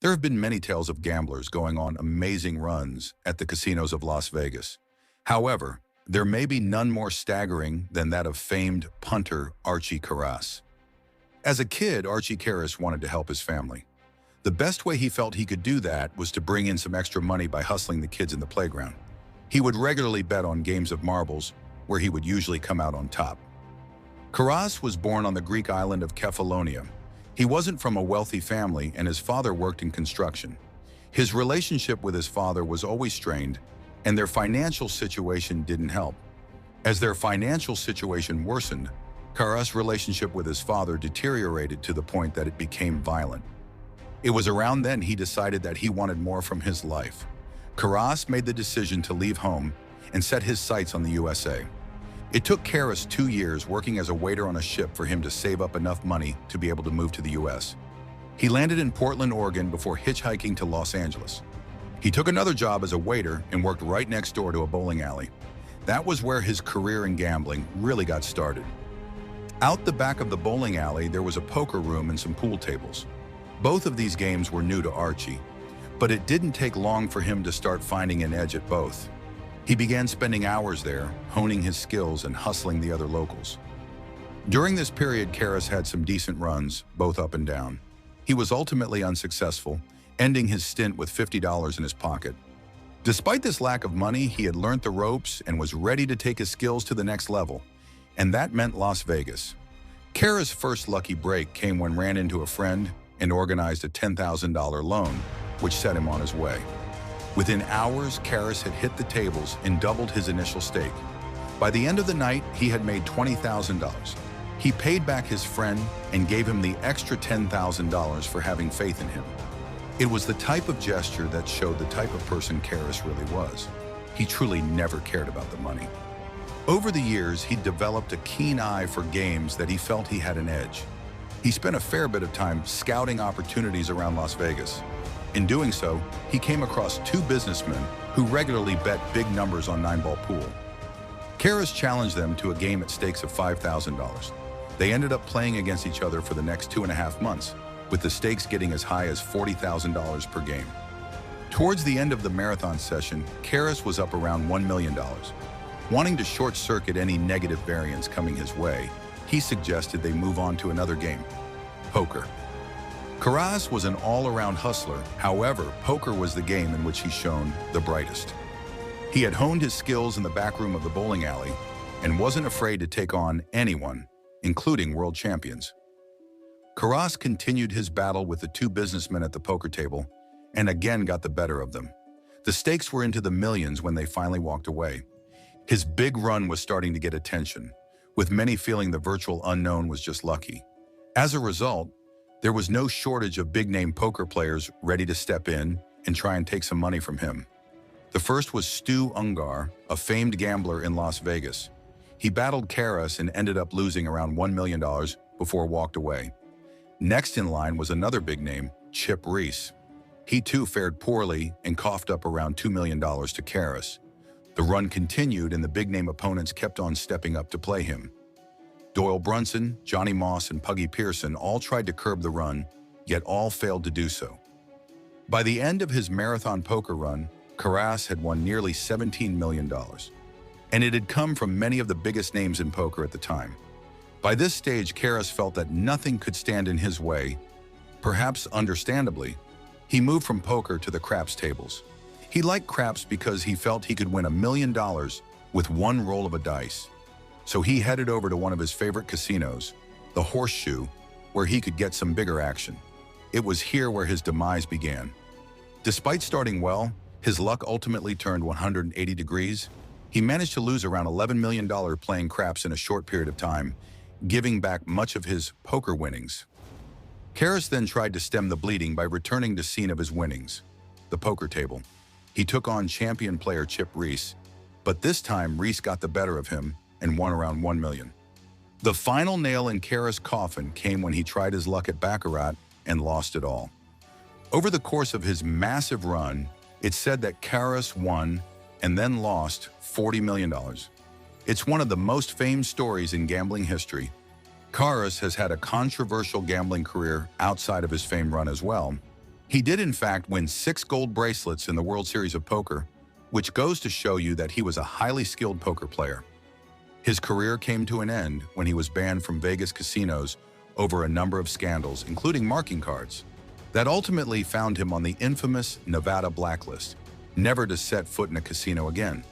There have been many tales of gamblers going on amazing runs at the casinos of Las Vegas. However, there may be none more staggering than that of famed punter Archie. As a kid, Archie wanted to help his family. The best way he felt he could do that was to bring in some extra money by hustling the kids in the playground. He would regularly bet on games of marbles, where he would usually come out on top. Karas was born on the Greek island of Kefalonia. He wasn't from a wealthy family, and his father worked in construction. His relationship with his father was always strained, and their financial situation didn't help. As their financial situation worsened, Karas' relationship with his father deteriorated to the point that it became violent. It was around then he decided that he wanted more from his life. Karas made the decision to leave home and set his sights on the USA. It took Karas 2 years working as a waiter on a ship for him to save up enough money to be able to move to the US. He landed in Portland, Oregon before hitchhiking to Los Angeles. He took another job as a waiter and worked right next door to a bowling alley. That was where his career in gambling really got started. Out the back of the bowling alley, there was a poker room and some pool tables. Both of these games were new to Archie, but it didn't take long for him to start finding an edge at both. He began spending hours there, honing his skills and hustling the other locals. During this period, Karas had some decent runs, both up and down. He was ultimately unsuccessful, ending his stint with $50 in his pocket. Despite this lack of money, he had learned the ropes and was ready to take his skills to the next level, and that meant Las Vegas. Karas' first lucky break came when he ran into a friend and organized a $10,000 loan, which set him on his way. Within hours, Karas had hit the tables and doubled his initial stake. By the end of the night, he had made $20,000. He paid back his friend and gave him the extra $10,000 for having faith in him. It was the type of gesture that showed the type of person Karas really was. He truly never cared about the money. Over the years, he developed a keen eye for games that he felt he had an edge. He spent a fair bit of time scouting opportunities around Las Vegas. In doing so, he came across 2 businessmen who regularly bet big numbers on 9-ball pool. Karas challenged them to a game at stakes of $5,000. They ended up playing against each other for the next 2.5 months, with the stakes getting as high as $40,000 per game. Towards the end of the marathon session, Karas was up around $1 million. Wanting to short-circuit any negative variance coming his way, he suggested they move on to another game, poker. Karas was an all-around hustler. However, poker was the game in which he shone the brightest. He had honed his skills in the back room of the bowling alley and wasn't afraid to take on anyone, including world champions. Karas continued his battle with the 2 businessmen at the poker table and again got the better of them. The stakes were into the millions when they finally walked away. His big run was starting to get attention, with many feeling the virtual unknown was just lucky. As a result, there was no shortage of big-name poker players ready to step in and try and take some money from him. The first was Stu Ungar, a famed gambler in Las Vegas. He battled Karas and ended up losing around $1 million before walked away. Next in line was another big name, Chip Reese. He too fared poorly and coughed up around $2 million to Karas. The run continued and the big-name opponents kept on stepping up to play him. Doyle Brunson, Johnny Moss, and Puggy Pearson all tried to curb the run, yet all failed to do so. By the end of his marathon poker run, Karas had won nearly $17 million, and it had come from many of the biggest names in poker at the time. By this stage, Karas felt that nothing could stand in his way. Perhaps understandably, he moved from poker to the craps tables. He liked craps because he felt he could win $1 million with one roll of a dice. So he headed over to one of his favorite casinos, the Horseshoe, where he could get some bigger action. It was here where his demise began. Despite starting well, his luck ultimately turned 180 degrees. He managed to lose around $11 million playing craps in a short period of time, giving back much of his poker winnings. Karas then tried to stem the bleeding by returning to scene of his winnings, the poker table. He took on champion player Chip Reese, but this time Reese got the better of him and won around $1 million. The final nail in Karas' coffin came when he tried his luck at Baccarat and lost it all. Over the course of his massive run, it's said that Karas won and then lost $40 million. It's one of the most famed stories in gambling history. Karas has had a controversial gambling career outside of his fame run as well. He did in fact win 6 gold bracelets in the World Series of Poker, which goes to show you that he was a highly skilled poker player. His career came to an end when he was banned from Vegas casinos over a number of scandals, including marking cards, that ultimately found him on the infamous Nevada blacklist, never to set foot in a casino again.